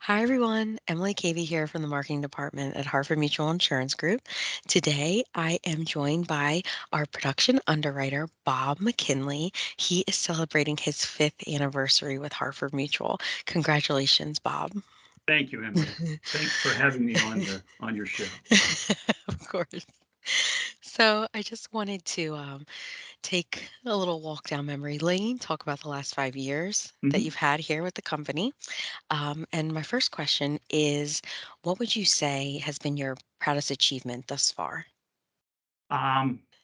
Hi, everyone. Emily Cavey here from the marketing department at Harford Mutual Insurance Group. Today, I am joined by our production underwriter, Bob McKinley. He is celebrating his fifth anniversary with Harford Mutual. Congratulations, Bob. Thank you, Emily. Thanks for having me on your show. Of course. So, I just wanted to take a little walk down memory lane, talk about the last 5 years that Mhm. you've had here with the company. And my first question is, what would you say has been your proudest achievement thus far?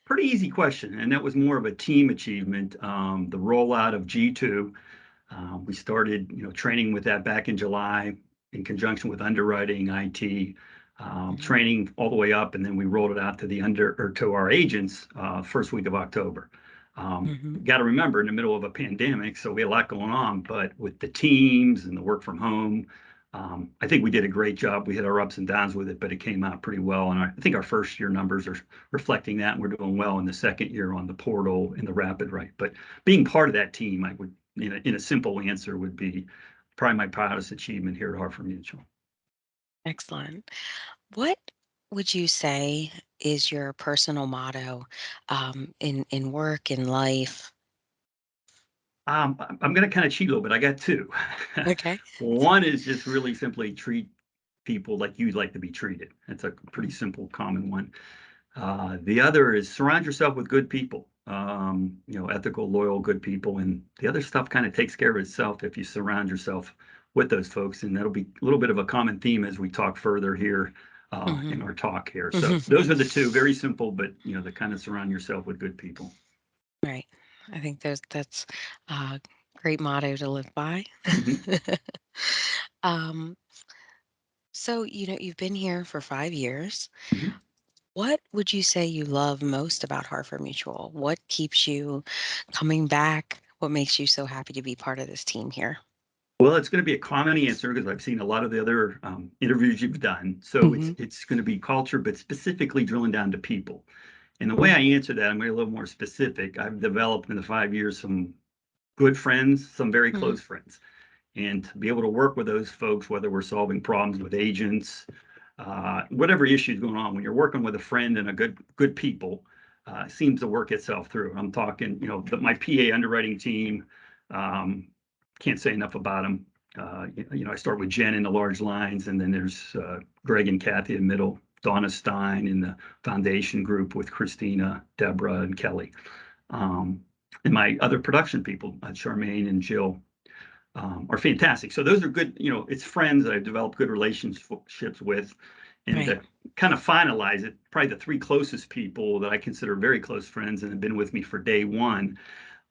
Pretty easy question, and that was more of a team achievement. The rollout of G2. We started, training with that back in July in conjunction with underwriting, IT, Mhm, training all the way up, and then we rolled it out to the under or to our agents first week of October. mhm, Got to remember, in the middle of a pandemic, so we had a lot going on, but with the teams and the work from home, I think we did a great job. We had our ups and downs with it, but it came out pretty well. And I think our first year numbers are reflecting that, and we're doing well in the second year on the portal and the rapid right. But being part of that team, I would, in a simple answer, would be probably my proudest achievement here at Hartford Mutual. excellent. What would you say is your personal motto in work, in life? I'm going to kind of cheat a little bit. I got two. Okay. One is just really simply treat people like you'd like to be treated. It's a pretty Mhm, simple, common one. The other is surround yourself with good people, ethical, loyal, good people. And the other stuff kind of takes care of itself if you surround yourself with those folks. And that'll be a little bit of a common theme as we talk further here mhm, in our talk here. So mhm. those are the two, very simple, but, the kind of surround yourself with good people. Right. I think that's a great motto to live by. Mhm. um, so, you've been here for 5 years. Mhm. What would you say you love most about Hartford Mutual? What keeps you coming back? What makes you so happy to be part of this team here? Well, it's going to be a common answer because I've seen a lot of the other interviews you've done. So it's Mhm, it's going to be culture, but specifically drilling down to people. And the way I mhm, answer that, I'm going to be a little more specific. I've developed in the 5 years some good friends, some very mhm, close friends, and to be able to work with those folks, whether we're solving problems with agents, whatever issues going on, when you're working with a friend and a good people, seems to work itself through. I'm talking, my PA underwriting team. Um, can't say enough about them. I start with Jen in the large lines, and then there's Greg and Kathy in the middle, Donna Stein in the foundation group with Christina, Deborah, and Kelly. Um, and my other production people, Charmaine and Jill, are fantastic. So those are good, it's friends that I've developed good relationships with. And right, to kind of finalize it, probably the three closest people that I consider very close friends and have been with me for day one,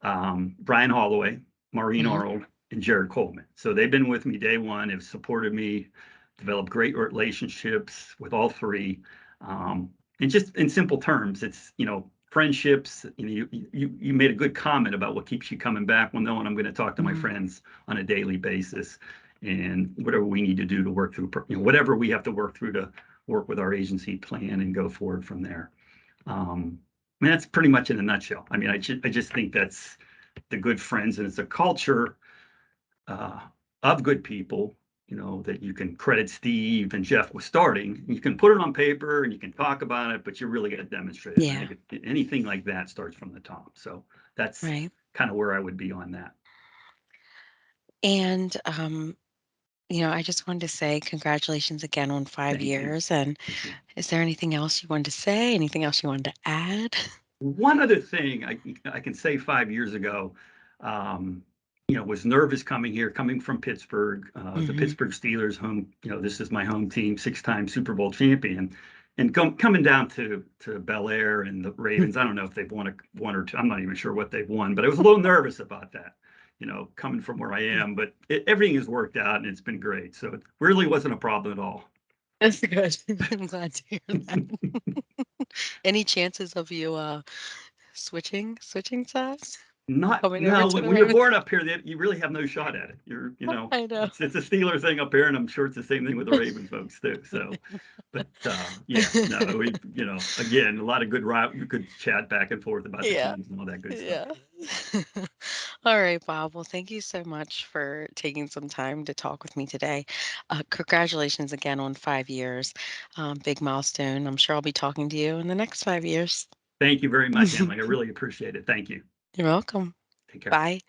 Brian Holloway, Maureen mhm, Arnold, and Jared Coleman. So they've been with me day one, have supported me, developed great relationships with all three. And just in simple terms, it's, friendships. You made a good comment about what keeps you coming back. Well, knowing I'm going to talk to my mhm, friends on a daily basis, and whatever we need to do to work through, whatever we have to work through to work with our agency plan and go forward from there. I mean, that's pretty much in a nutshell. I mean, I just think that's the good friends, and it's a culture uh, of good people, that you can credit Steve and Jeff with starting. You can put it on paper and you can talk about it, but you really got to demonstrate it. And I yeah, think anything like that starts from the top. So that's right. kind of where I would be on that. And, I just wanted to say congratulations again on five Thank you. years. And Thank you. is there anything else you wanted to say? Anything else you wanted to add? One other thing I can say 5 years ago, um, was nervous coming here, coming from Pittsburgh, the Mhm, Pittsburgh Steelers home. This is my home team, six-time Super Bowl champion, and coming down to Bel Air and the Ravens. I don't know if they've won one or two. I'm not even sure what they've won, but I was a little nervous about that. Coming from where I mm. am, but everything has worked out and it's been great. So it really wasn't a problem at all. That's good. I'm glad to hear that. Any chances of you, switching sides? Not coming over no, to the when you're Ravens. born up here, you really have no shot at it. I know. It's a Steeler thing up here, and I'm sure it's the same thing with the Ravens folks too. So, but yeah, no, we again a lot of good chat back and forth about the Yeah. teams and all that good stuff. Yeah. All right, Bob. Well, thank you so much for taking some time to talk with me today. Congratulations again on 5 years. Big milestone. I'm sure I'll be talking to you in the next 5 years. Thank you very much, You're Emily. I really appreciate it. Thank you. welcome. Take care. Bye.